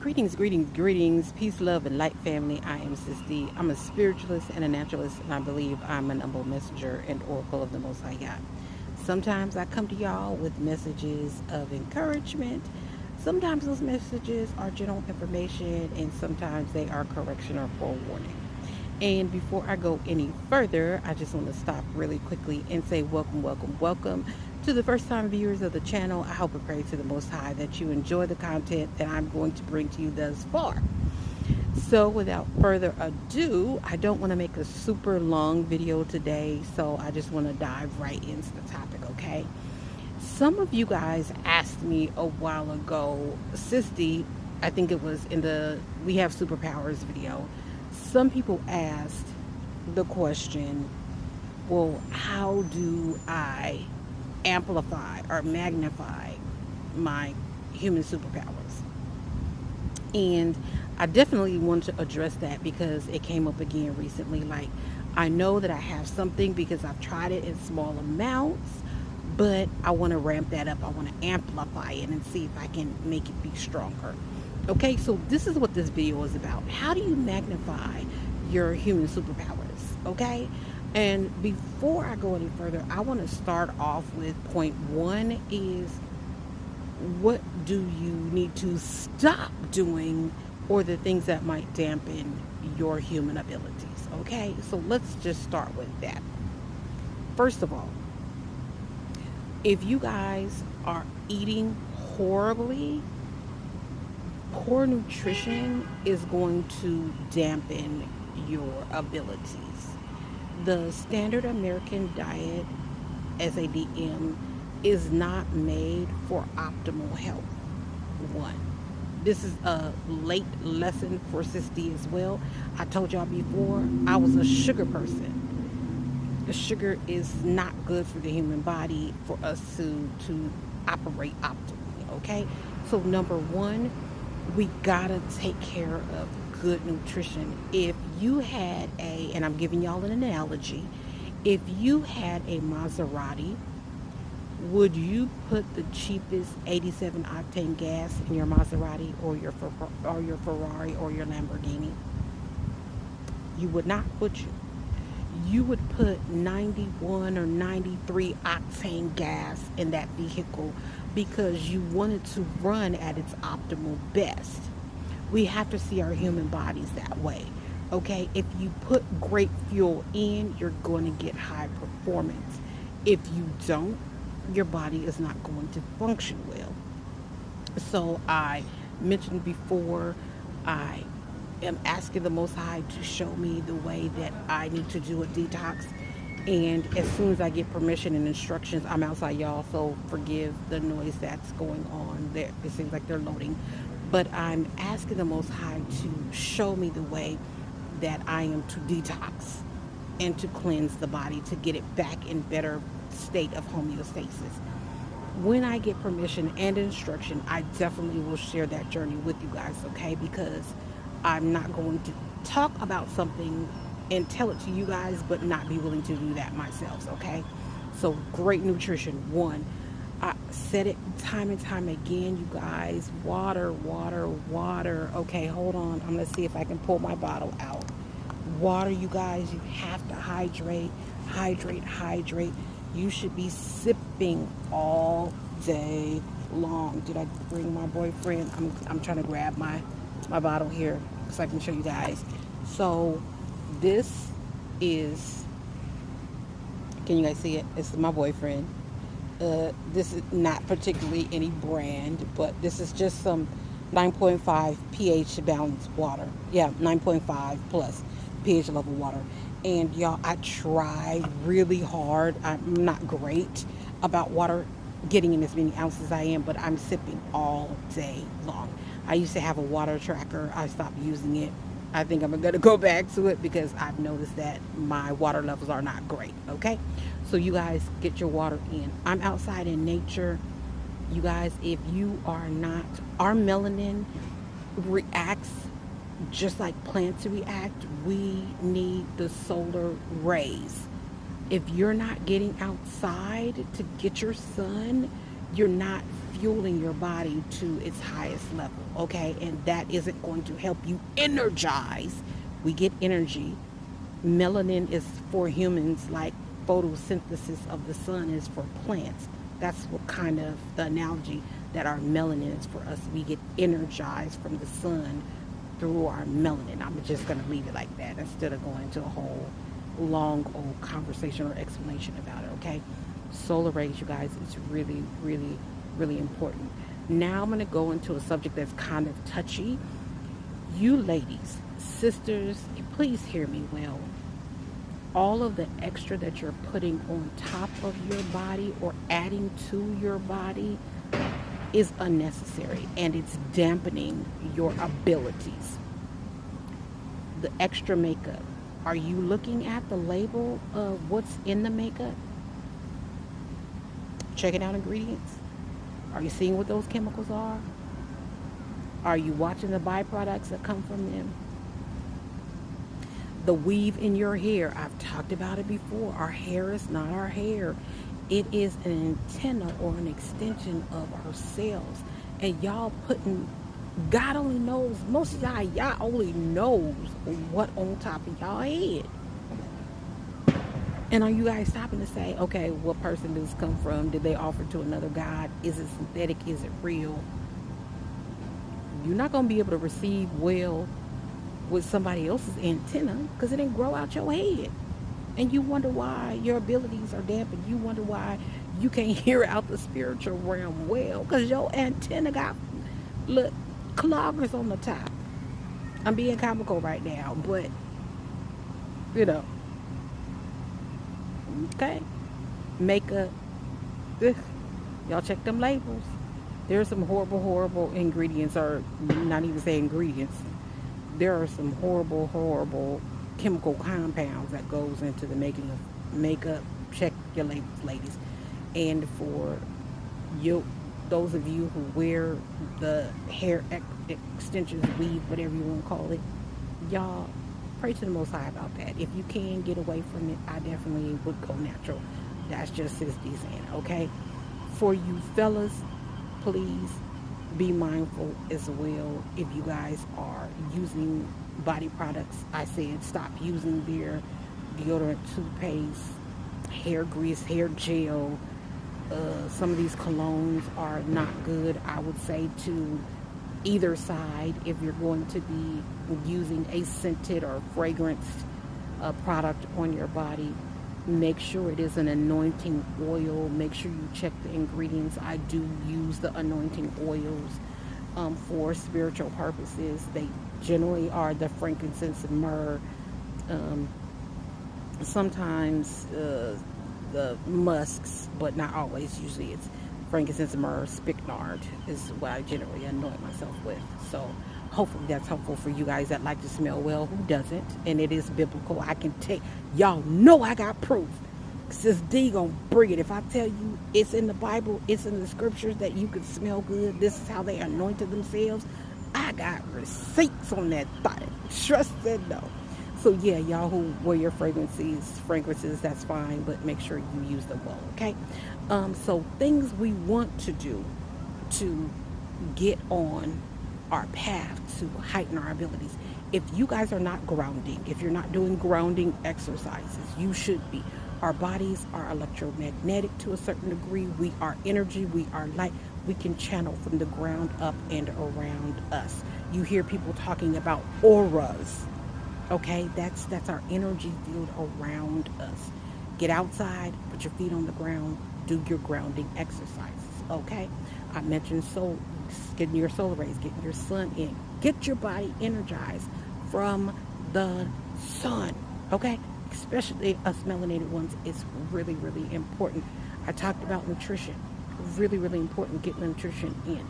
Greetings, peace, love, and light, family. I am Sisti. I'm a spiritualist and a naturalist, and I believe I'm an humble messenger and oracle of the Most High God. Sometimes I come to y'all with messages of encouragement. Sometimes those messages are general information, and sometimes they are correction or forewarning. And before I go any further, I just want to stop really quickly and say welcome to the first time viewers of the channel. I hope and pray to the Most High that you enjoy the content that I'm going to bring to you thus far. So without further ado, I don't want to make a super long video today, so I just want to dive right into the topic, okay? Some of you guys asked me a while ago, Sisti, I think it was in the We Have Superpowers video, some people asked the question, well, how do I amplify or magnify my human superpowers? And I definitely want to address that because it came up again recently. Like, I know that I have something because I've tried it in small amounts, but I want to ramp that up. I want to amplify it and see if I can make it be stronger. Okay, so this is what this video is about. How do you magnify your human superpowers? Okay, and before I go any further, I want to start off with point one is, what do you need to stop doing, or the things that might dampen your human abilities? Okay, so let's just start with that. First of all, if you guys are eating horribly, poor nutrition is going to dampen your abilities. The standard American diet, SADM, is not made for optimal health. One, this is a late lesson for Sisti as well. I told y'all before, I was a sugar person. The sugar is not good for the human body for us to operate optimally, okay? So number one, we gotta take care of good nutrition. If you had and I'm giving y'all an analogy, if you had a Maserati, would you put the cheapest 87 octane gas in your Maserati or your Ferrari or your Lamborghini? You would not, would you? You would put 91 or 93 octane gas in that vehicle because you want it to run at its optimal best. We have to see our human bodies that way. Okay, if you put great fuel in, you're going to get high performance. If you don't, your body is not going to function well. So I mentioned before, I am asking the Most High to show me the way that I need to do a detox. And as soon as I get permission and instructions, I'm outside, y'all, so forgive the noise that's going on there. It seems like they're loading. But I'm asking the Most High to show me the way that I am to detox and to cleanse the body, to get it back in better state of homeostasis. When I get permission and instruction, I definitely will share that journey with you guys, okay? Because I'm not going to talk about something and tell it to you guys, but not be willing to do that myself, okay? So great nutrition, one. I said it time and time again, you guys. Water. Okay, hold on. I'm going to see if I can pull my bottle out. Water, you guys. You have to hydrate. You should be sipping all day long. Did I bring my boyfriend? I'm trying to grab my bottle here so I can show you guys. So this is, can you guys see it? It's my boyfriend. This is not particularly any brand, but this is just some 9.5 pH balanced water. Yeah, 9.5 plus pH level water. And y'all, I try really hard. I'm not great about water, getting in as many ounces as I am, but I'm sipping all day long. I used to have a water tracker. I stopped using it. I think I'm going to go back to it because I've noticed that my water levels are not great, okay? So you guys, get your water in. I'm outside in nature. You guys, if you are not, our melanin reacts just like plants react. We need the solar rays. If you're not getting outside to get your sun, you're not fueling your body to its highest level, okay? And that isn't going to help you energize. We get energy. Melanin is for humans, like photosynthesis of the sun is for plants. That's what kind of the analogy that our melanin is for us. We get energized from the sun through our melanin. I'm just going to leave it like that instead of going into a whole long old conversation or explanation about it, okay? Solar rays, you guys, it's really, really, really important. Now I'm going to go into a subject that's kind of touchy. You ladies, sisters, please hear me well. All of the extra that you're putting on top of your body or adding to your body is unnecessary, and it's dampening your abilities. The extra makeup. Are you looking at the label of what's in the makeup? Checking out ingredients. Are you seeing what those chemicals are? Are you watching the byproducts that come from them? The weave in your hair. I've talked about it before. Our hair is not our hair. It is an antenna or an extension of ourselves. And y'all putting, God only knows, most of y'all only knows what on top of y'all head. And are you guys stopping to say, okay, what person does this come from? Did they offer to another God? Is it synthetic? Is it real? You're not going to be able to receive well with somebody else's antenna because it didn't grow out your head. And you wonder why your abilities are dampened. You wonder why you can't hear out the spiritual realm well because your antenna got, look, cloggers on the top. I'm being comical right now, but, you know, okay. Makeup. Ugh. Y'all check them labels. There's some horrible ingredients, or not even say ingredients. There are some horrible chemical compounds that goes into the making of makeup. Check your labels, ladies. And for you, those of you who wear the hair extensions, weave, whatever you want to call it, y'all pray to the Most High about that. If you can get away from it, I definitely would go natural. That's just Sis D saying, okay? For you fellas, please be mindful as well. If you guys are using body products, I said stop using their deodorant, toothpaste, hair grease, hair gel. Some of these colognes are not good, I would say, to either side. If you're going to be using a scented or fragranced product on your body, make sure it is an anointing oil. Make sure you check the ingredients. I do use the anointing oils for spiritual purposes. They generally are the frankincense and myrrh. Sometimes the musks, but not always. Usually it's frankincense and myrrh. Spikenard is what I generally anoint myself with. So hopefully that's helpful for you guys that like to smell well. Who doesn't? And it is biblical. I can take, y'all know I got proof. Sis D gonna bring it. If I tell you it's in the Bible, it's in the scriptures that you can smell good, this is how they anointed themselves, I got receipts on that thing. Trust and know. So yeah, y'all who wear your fragrances, that's fine, but make sure you use them well, okay? So things we want to do to get on our path to heighten our abilities. If you guys are not grounding, if you're not doing grounding exercises, you should be. Our bodies are electromagnetic to a certain degree. We are energy, we are light. We can channel from the ground up and around us. You hear people talking about auras. Okay, that's our energy field around us. Get outside, put your feet on the ground, do your grounding exercises. Okay, I mentioned getting your solar rays, getting your sun in, get your body energized from the sun. Okay, especially us melanated ones, it's really important. I talked about nutrition. Really important. Get nutrition in.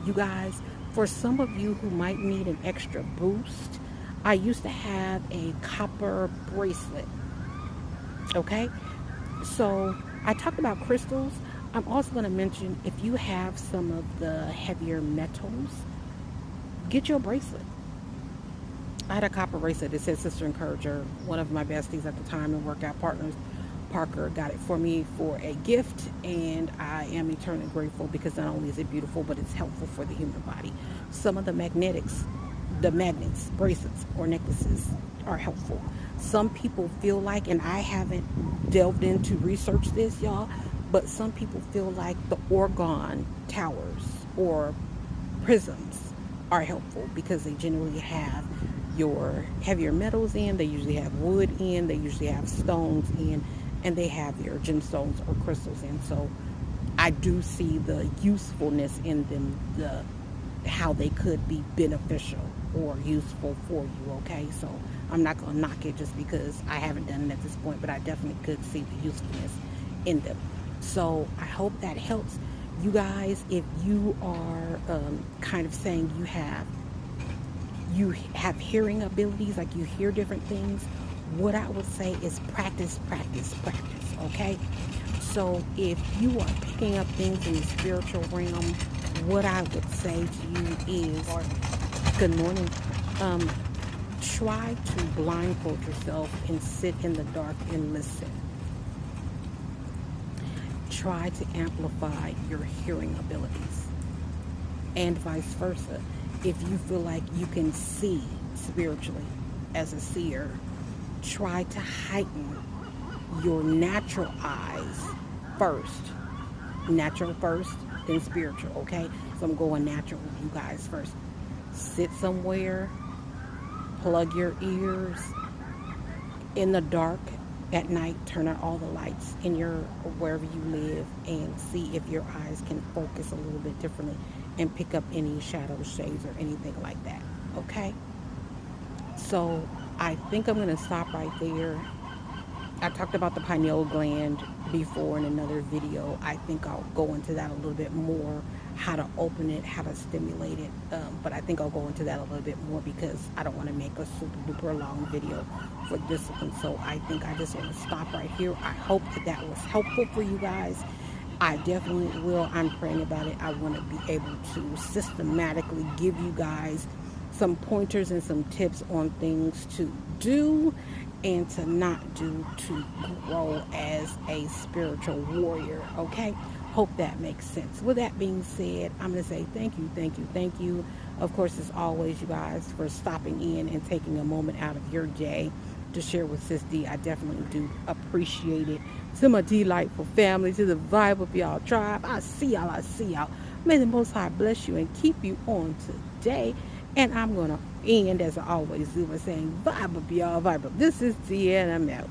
You guys, for some of you who might need an extra boost, I used to have a copper bracelet. Okay, so I talked about crystals. I'm also going to mention, if you have some of the heavier metals, get your bracelet. I had a copper bracelet that said Sister Encourager, one of my besties at the time and workout partners Parker got it for me for a gift, and I am eternally grateful because not only is it beautiful, but it's helpful for the human body. Some of the magnets, bracelets, or necklaces are helpful. Some people feel like, and I haven't delved into research this, y'all, but some people feel like the orgone towers or prisms are helpful because they generally have your heavier metals in, they usually have wood in, they usually have stones in, and they have your gemstones or crystals in. So I do see the usefulness in them, the how they could be beneficial or useful for you, okay? So I'm not going to knock it just because I haven't done it at this point, but I definitely could see the usefulness in them. So I hope that helps you guys. If you are kind of saying you have hearing abilities, like you hear different things, what I would say is practice, practice, practice, okay? So if you are picking up things in the spiritual realm, what I would say to you is, good morning, try to blindfold yourself and sit in the dark and listen. Try to amplify your hearing abilities, and vice versa. If you feel like you can see spiritually as a seer, try to heighten your natural eyes first. Natural first, then spiritual, okay? So I'm going natural with you guys first. Sit somewhere, plug your ears in the dark at night, turn on all the lights in your wherever you live, and see if your eyes can focus a little bit differently and pick up any shadows, shades, or anything like that, okay? So I think I'm going to stop right there. I talked about the pineal gland before in another video. I think I'll go into that a little bit more, how to open it, how to stimulate it. But I think I'll go into that a little bit more because I don't want to make a super duper long video for this one. So I think I just want to stop right here. I hope that was helpful for you guys. I definitely will. I'm praying about it. I want to be able to systematically give you guys some pointers and some tips on things to do and to not do to grow as a spiritual warrior, okay? Hope that makes sense. With that being said, I'm going to say thank you, thank you, thank you. Of course, as always, you guys, for stopping in and taking a moment out of your day to share with Sis D. I definitely do appreciate it. To my delightful family, to the vibe of y'all tribe, I see y'all, I see y'all. May the Most High bless you and keep you on today. And I'm going to end, as I always do, by saying, vibe up, y'all, vibe up. This is Tia, and I'm out.